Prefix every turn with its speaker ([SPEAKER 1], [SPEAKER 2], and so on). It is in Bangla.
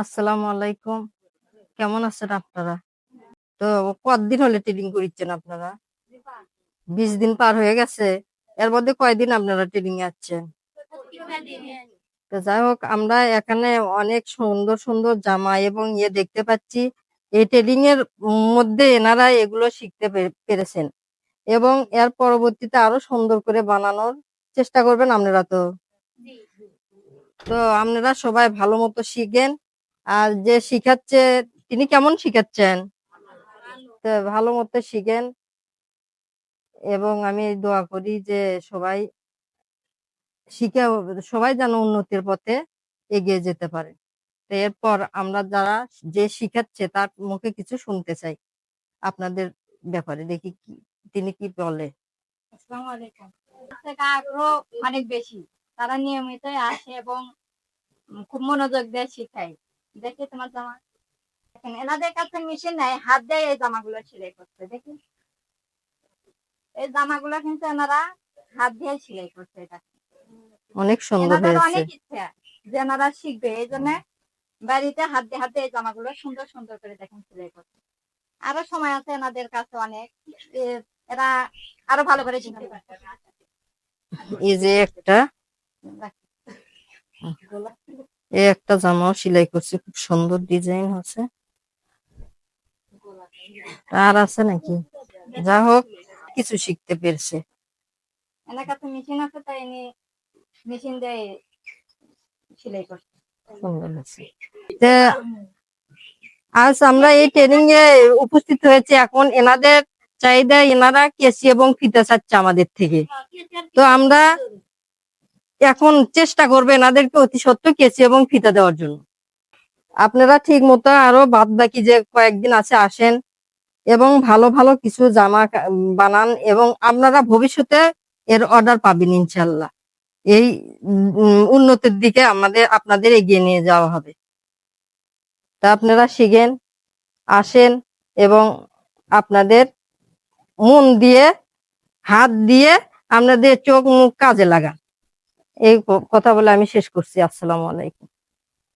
[SPEAKER 1] আসসালামু আলাইকুম। কেমন আছেন আপনারা? তো কতদিন হলে ট্রেনিং করিচ্ছেন আপনারা? 20 দিন পার হয়ে গেছে। এর মধ্যে কয়দিন আপনারা ট্রেনিং এ যাচ্ছেন? তো যাই হোক আমরা এখানে অনেক সুন্দর সুন্দর জামা এবং দেখতে পাচ্ছি। এই ট্রেনিং এর মধ্যে এনারা এগুলো শিখতে পেরেছেন এবং এর পরবর্তীতে আরো সুন্দর করে বানানোর চেষ্টা করবেন আপনারা তো। তো আপনারা সবাই ভালো মতো শিখেন। আর যে শিখাচ্ছে তিনি কেমন শিখাচ্ছেন? তো ভালো মতো শিখেন এবং আমি দোয়া করি যে সবাই শিখে সবাই যেন উন্নতির পথে এগিয়ে যেতে পারে। তো এরপর আমরা যারা যে শিখাচ্ছে তার মুখে কিছু শুনতে চাই আপনাদের ব্যাপারে, দেখি কি তিনি কি বলে।
[SPEAKER 2] আসসালামু আলাইকুম। থেকে আগ্রহ অনেক বেশি। তারা নিয়মিতই আসে এবং খুব মনোযোগ দিয়ে শিখায়। দেখি তোমার জামা। দেখেন এনাদের কাছে মেশিন নাই, হাত দিয়ে এই জামাগুলো সেলাই করছে। দেখি এই জামাগুলো কিন্তু এনারা হাত দিয়ে সেলাই করছে। এটা
[SPEAKER 1] অনেক সুন্দর
[SPEAKER 2] এনাদের
[SPEAKER 1] হয়েছে।
[SPEAKER 2] অনেক ইচ্ছা যে এনারা শিখবে, এই জন্য বাড়িতে হাত দিয়ে এই জামাগুলো সুন্দর সুন্দর করে দেখেন সেলাই করছে। আরো সময় আছে এনাদের কাছে অনেক। এরা আরো ভালো করে শিখতে পারবে।
[SPEAKER 1] এই যে একটা জামাও সেলাই করছে, খুব সুন্দর ডিজাইন আছে। আর আছে নাকি? যা হোক কিছু শিখতে পেরেছে।
[SPEAKER 2] এনার কাছে মেশিন আছে, তাই ইনি মেশিন দিয়ে সেলাই করছে।
[SPEAKER 1] সুন্দর হয়েছে। আজ আমরা এই ট্রেনিং এ উপস্থিত হয়েছে। এখন এনাদের চাহিদা, এনারা কেসি এবং ফিতা চাচ্ছে আমাদের থেকে। তো আমরা এখন চেষ্টা করবো এনাদেরকে অতি সত্ত্বর কেসি এবং ফিতা দেওয়ার জন্য। আপনারা ঠিক মতো আরো বাদ বাকি যে কয়েকদিন আছে আসেন এবং ভালো ভালো কিছু জামা বানান এবং আপনারা ভবিষ্যতে এর অর্ডার পাবেন ইনশাল্লাহ। এই উন্নতির দিকে আপনাদের এগিয়ে নিয়ে যাওয়া হবে। তা আপনারা শিখেন, আসেন এবং আপনাদের মন দিয়ে, হাত দিয়ে, আপনাদের চোখ মুখ কাজে লাগান। এই কথা বলে আমি শেষ করছি। আসসালামু আলাইকুম।